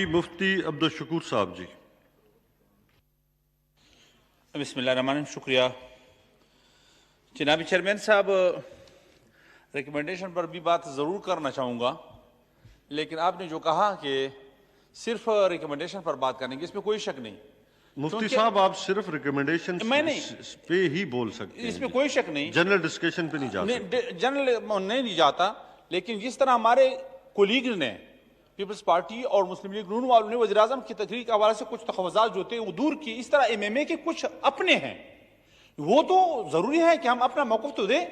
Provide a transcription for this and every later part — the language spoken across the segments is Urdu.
مفتی عبدالشکور صاحب جی۔ بسم اللہ الرحمن الرحیم، شکریہ جناب چیئرمین صاحب۔ ریکمنڈیشن پر بھی بات ضرور کرنا چاہوں گا، لیکن آپ نے جو کہا کہ صرف ریکمنڈیشن پر بات کریں گے، اس میں کوئی شک نہیں۔ مفتی صاحب آپ صرف ریکمنڈیشن پہ ہی بول سکتے ہیں، اس میں کوئی شک نہیں، جنرل ڈسکشن پہ نہیں جاتا، جنرل نہیں جاتا۔ لیکن جس طرح ہمارے کولیگز نے پیپلز پارٹی اور مسلم لیگ نون والوں نے وزیراعظم کی تقریر کے حوالے سے کچھ تخوّصات جو تھے وہ دور کی، اس طرح ایم ایم اے کے کچھ اپنے ہیں، وہ تو ضروری ہے کہ ہم اپنا موقف تو دیں،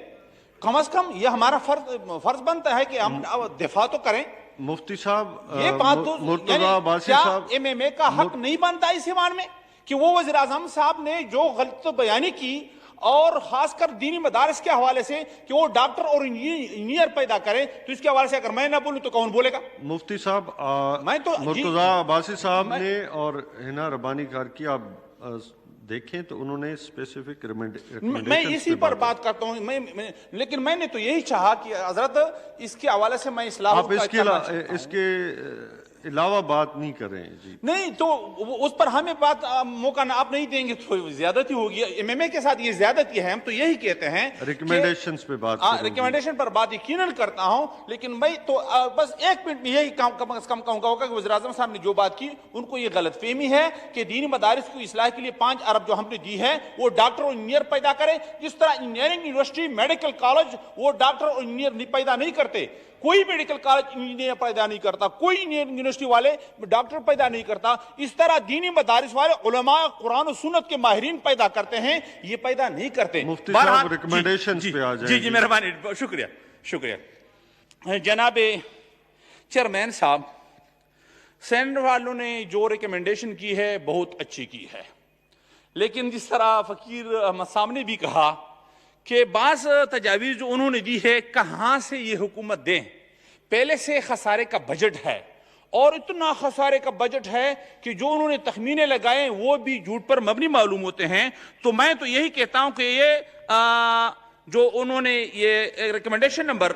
کم از کم یہ ہمارا فرض بنتا ہے کہ ہم دفاع تو کریں۔ مفتی صاحب یہ بات تو مرتضی عباسی صاحب، ایم ایم اے کا حق نہیں بنتا اس ایوان میں کہ وہ وزیراعظم صاحب نے جو غلط بیانی کی، اور خاص کر دینی مدارس کے حوالے سے کہ وہ ڈاکٹر اور انجینئر پیدا کرے، تو اس کے حوالے سے اگر میں نہ بولوں تو کون بولے گا؟ مفتی صاحب مرتضی عباسی صاحب نے اور ہنا ربانی کار کی آپ دیکھیں تو انہوں نے اسپیسیفک میں اسی پر بات کرتا ہوں، لیکن میں نے تو یہی چاہا کہ حضرت اس کے حوالے سے میں اصلاح آپ اس کے علاوہ بات نہیں کریں جی، نہیں تو اس پر ہمیں بات موقع آپ نہیں دیں گے تو زیادتی ہوگی۔ ایم ایم اے کے ساتھ یہ زیادتی ہے، ہم تو یہی کہتے ہیں ریکمنڈیشنز پہ بات، ریکمنڈیشن پر بات یقیناً کرتا ہوں، لیکن میں تو بس ایک منٹ میں یہی کم از کم کہوں گا کہ وزیراعظم صاحب نے جو بات کی ان کو یہ غلط فہمی ہے کہ دینی مدارس کو اصلاح کے لیے 5 ارب جو ہم نے دی ہے وہ ڈاکٹر اور انجینئر پیدا کرے، جس طرح انجینئرنگ یونیورسٹی میڈیکل کالج وہ ڈاکٹر اور انجینئر پیدا نہیں کرتے، کوئی میڈیکل کالج انجینئر پیدا نہیں کرتا، کوئی انجینئرنگ یونیورسٹی والے ڈاکٹر پیدا نہیں کرتا، اس طرح دینی مدارس والے علماء قرآن و سنت کے ماہرین پیدا کرتے ہیں، یہ پیدا نہیں کرتے۔ مفتی صاحب ریکمنڈیشنز پہ آ جائیں۔ جی مہربانی، شکریہ جناب چیئرمین صاحب۔ سینٹ والوں نے جو ریکمنڈیشن کی ہے بہت اچھی کی ہے، لیکن جس طرح فقیر احمد صاحب نے بھی کہا کہ بعض تجاویز جو انہوں نے دی ہے کہاں سے یہ حکومت دیں، پہلے سے خسارے کا بجٹ ہے، اور اتنا خسارے کا بجٹ ہے کہ جو انہوں نے تخمینے لگائے وہ بھی جھوٹ پر مبنی معلوم ہوتے ہیں۔ تو میں تو یہی کہتا ہوں کہ یہ جو انہوں نے یہ ریکمنڈیشن نمبر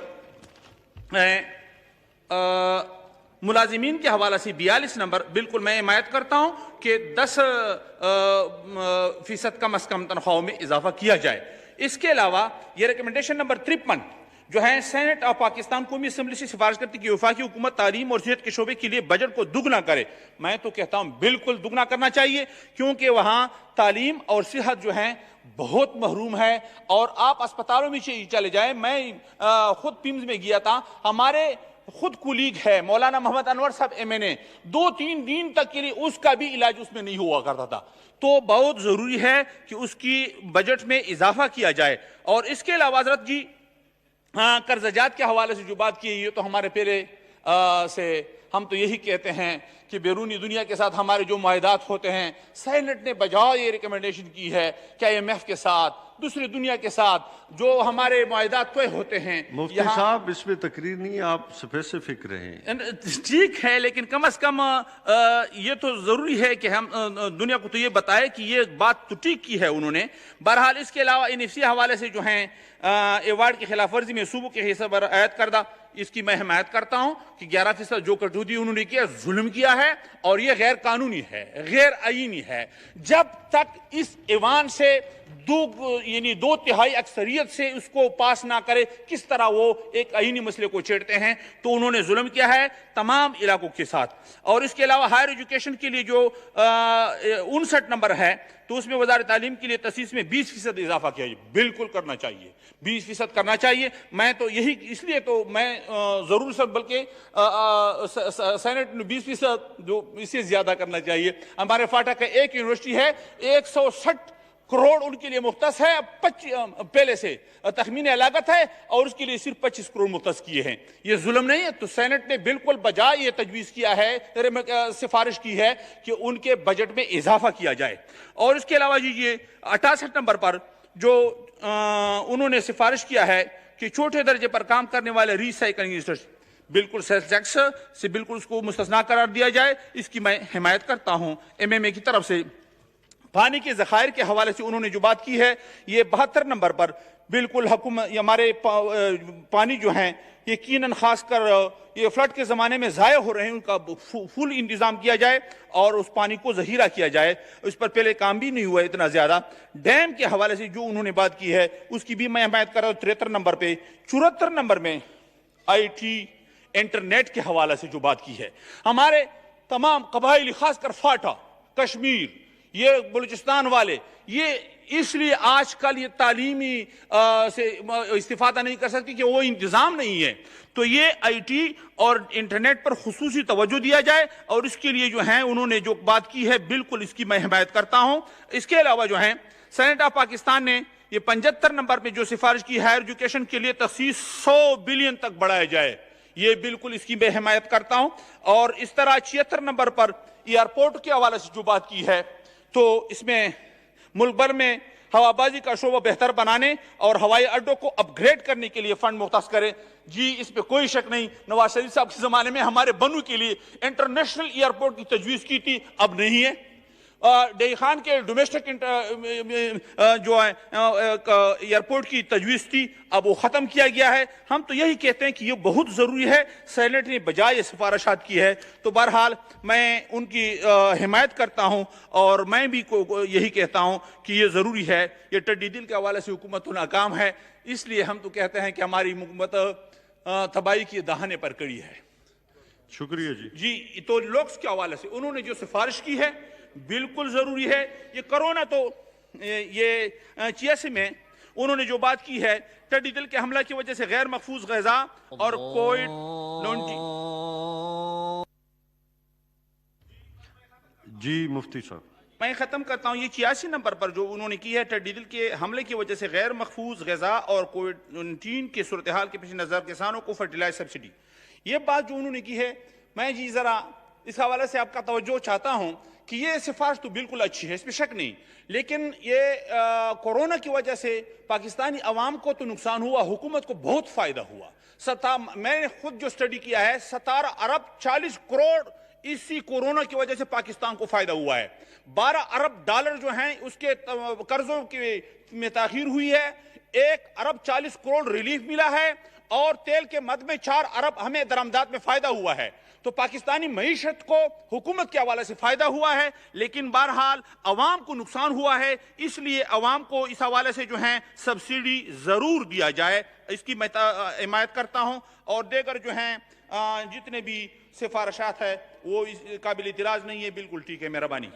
ملازمین کے حوالہ سے 42 نمبر، بالکل میں حمایت کرتا ہوں کہ 10% کم از کم تنخواہوں میں اضافہ کیا جائے۔ اس کے علاوہ یہ ریکمنڈیشن نمبر 53 جو ہے سینٹ آف پاکستان قومی اسمبلی سے سفارش کرتی کہ وفاقی حکومت تعلیم اور صحت کے شعبے کے لیے بجٹ کو دگنا کرے، میں تو کہتا ہوں بالکل دگنا کرنا چاہیے، کیونکہ وہاں تعلیم اور صحت جو ہیں بہت محروم ہے، اور آپ اسپتالوں میں چلے جائیں، میں خود پیمز میں گیا تھا، ہمارے خود کولیگ ہے مولانا محمد انور صاحب ایم این اے، 2-3 دن تک کے لیے اس کا بھی علاج اس میں نہیں ہوا کرتا تھا۔ تو بہت ضروری ہے کہ اس کی بجٹ میں اضافہ کیا جائے۔ اور اس کے علاوہ حضرت جی قرضجات کے حوالے سے جو بات کی ہے، یہ تو ہمارے پہلے سے ہم تو یہی کہتے ہیں کہ بیرونی دنیا کے ساتھ ہمارے جو معاہدات ہوتے ہیں، سینٹ نے بجائے یہ ریکمنڈیشن کی ہے کہ آئی ایم ایف کے ساتھ، دوسری دنیا کے ساتھ جو ہمارے معاہدات طے ہوتے ہیں۔ مفتی صاحب اس میں تقریر نہیں، آپ اسپیسیفک رہیں۔ ٹھیک ہے، لیکن کم از کم یہ تو ضروری ہے کہ ہم دنیا کو تو یہ بتائے کہ یہ بات تو ٹھیک کی ہے انہوں نے۔ بہرحال اس کے علاوہ ان اسی حوالے سے جو ہیں ایوارڈ کی خلاف ورزی میں صوبوں کے حصہ پر عائد کردہ، اس کی میں حمایت کرتا ہوں کہ 11% جو کٹوتی انہوں نے کیا ظلم کیا ہے، اور یہ غیر قانونی ہے، غیر آئینی ہے۔ جب تک اس ایوان سے یعنی 2/3 اکثریت سے اس کو پاس نہ کرے، کس طرح وہ ایک آئینی مسئلے کو چھیڑتے ہیں، تو انہوں نے ظلم کیا ہے تمام علاقوں کے ساتھ۔ اور اس کے علاوہ ہائر ایجوکیشن کے لیے جو 59 نمبر ہے، تو اس میں وزارت تعلیم کے لیے تاسیس میں 20% اضافہ کیا جائے، بالکل کرنا چاہیے، 20% کرنا چاہیے۔ میں تو یہی اس لیے تو میں ضرور سب، بلکہ سینٹ نے 20% جو اس سے زیادہ کرنا چاہیے۔ ہمارے فاٹا کا ایک یونیورسٹی ہے، 160 کروڑ ان کے لیے مختص ہے، پہلے سے تخمین لاگت ہے، اور اس کے لیے صرف 25 کروڑ مختص کیے ہیں۔ یہ ظلم نہیں ہے؟ تو سینٹ نے بالکل بجائے یہ تجویز کیا ہے، سفارش کی ہے کہ ان کے بجٹ میں اضافہ کیا جائے۔ اور اس کے علاوہ یہ 68 نمبر پر جو انہوں نے سفارش کیا ہے کہ چھوٹے درجے پر کام کرنے والے ری سائیکلنگ انسٹیٹیوٹ، بالکل سیلز ٹیکس سے بالکل اس کو مستثنا قرار دیا جائے، اس کی میں حمایت کرتا ہوں ایم ایم اے کی طرف سے۔ پانی کے ذخائر کے حوالے سے انہوں نے جو بات کی ہے، یہ 72 نمبر پر بالکل حکومت ہمارے پانی جو ہیں یقیناً خاص کر یہ فلڈ کے زمانے میں ضائع ہو رہے ہیں ان کا فل انتظام کیا جائے اور اس پانی کو ذخیرہ کیا جائے. اس پر پہلے کام بھی نہیں ہوا اتنا زیادہ. ڈیم کے حوالے سے جو انہوں نے بات کی ہے اس کی بھی میں حمایت کر رہا ہوں. 73 نمبر پہ 74 نمبر میں آئی ٹی انٹرنیٹ کے حوالے سے جو بات کی ہے, ہمارے تمام قبائلی خاص کر فاٹا کشمیر یہ بلوچستان والے یہ اس لیے آج کل یہ تعلیمی سے استفادہ نہیں کر سکتے کہ وہ انتظام نہیں ہے. تو یہ آئی ٹی اور انٹرنیٹ پر خصوصی توجہ دیا جائے اور اس کے لیے جو ہیں انہوں نے جو بات کی ہے بالکل اس کی میں حمایت کرتا ہوں. اس کے علاوہ جو ہیں سینٹ آف پاکستان نے یہ 75 نمبر پہ جو سفارش کی ہائر ایجوکیشن کے لیے تخصیص 100 بلین تک بڑھایا جائے, یہ بالکل اس کی میں حمایت کرتا ہوں. اور اس طرح 76 نمبر پر ایئرپورٹ کے حوالے سے جو بات کی ہے تو اس میں ملک بھر میں ہوا بازی کا شعبہ بہتر بنانے اور ہوائی اڈوں کو اپ گریڈ کرنے کے لیے فنڈ مختص کریں. جی اس پہ کوئی شک نہیں, نواز شریف صاحب کے زمانے میں ہمارے بنو کے لیے انٹرنیشنل ایئرپورٹ کی تجویز کی تھی, اب نہیں ہے. ڈی خان کے ڈومیسٹک جو ہے ایئرپورٹ کی تجویز تھی, اب وہ ختم کیا گیا ہے. ہم تو یہی کہتے ہیں کہ یہ بہت ضروری ہے. سینیٹ نے بجائے یہ سفارشات کی ہے تو بہرحال میں ان کی حمایت کرتا ہوں اور میں بھی یہی کہتا ہوں کہ یہ ضروری ہے. یہ ٹڈی دل کے حوالے سے حکومت تو ناکام ہے, اس لیے ہم تو کہتے ہیں کہ ہماری حکومت تباہی کے دہانے پر کڑی ہے. شکریہ جی. جی تو لوکس کے حوالے سے انہوں نے جو سفارش کی ہے بالکل ضروری ہے. یہ کرونا تو یہ 86 میں انہوں نے جو بات کی ہے ٹڈی دل کے حملہ کی وجہ سے غیر محفوظ غذا اور کووڈ-19. جی مفتی صاحب میں ختم کرتا ہوں. یہ 86 نمبر پر جو انہوں نے کی ہے ٹڈی دل کے حملے کی وجہ سے غیر محفوظ غذا اور کووڈ-19 کے صورتحال کے پیش نظر کسانوں کو فرٹیلائز سبسڈی, یہ بات جو انہوں نے کی ہے میں جی ذرا اس حوالے سے آپ کا توجہ چاہتا ہوں کہ یہ سفارش تو بالکل اچھی ہے, اس میں شک نہیں, لیکن یہ کورونا کی وجہ سے پاکستانی عوام کو تو نقصان ہوا, حکومت کو بہت فائدہ ہوا. میں نے خود جو سٹڈی کیا ہے 17 ارب 40 کروڑ اسی کورونا کی وجہ سے پاکستان کو فائدہ ہوا ہے. 12 ارب ڈالر جو ہیں اس کے قرضوں میں تاخیر ہوئی ہے, 1 ارب 40 کروڑ ریلیف ملا ہے اور تیل کے مد میں 4 ارب ہمیں درآمدات میں فائدہ ہوا ہے. تو پاکستانی معیشت کو حکومت کے حوالے سے فائدہ ہوا ہے, لیکن بہرحال عوام کو نقصان ہوا ہے. اس لیے عوام کو اس حوالے سے جو ہیں سبسڈی ضرور دیا جائے, اس کی میں حمایت کرتا ہوں. اور دیگر جو ہیں جتنے بھی سفارشات ہیں وہ قابل اعتراض نہیں ہے, بالکل ٹھیک ہے. مہربانی.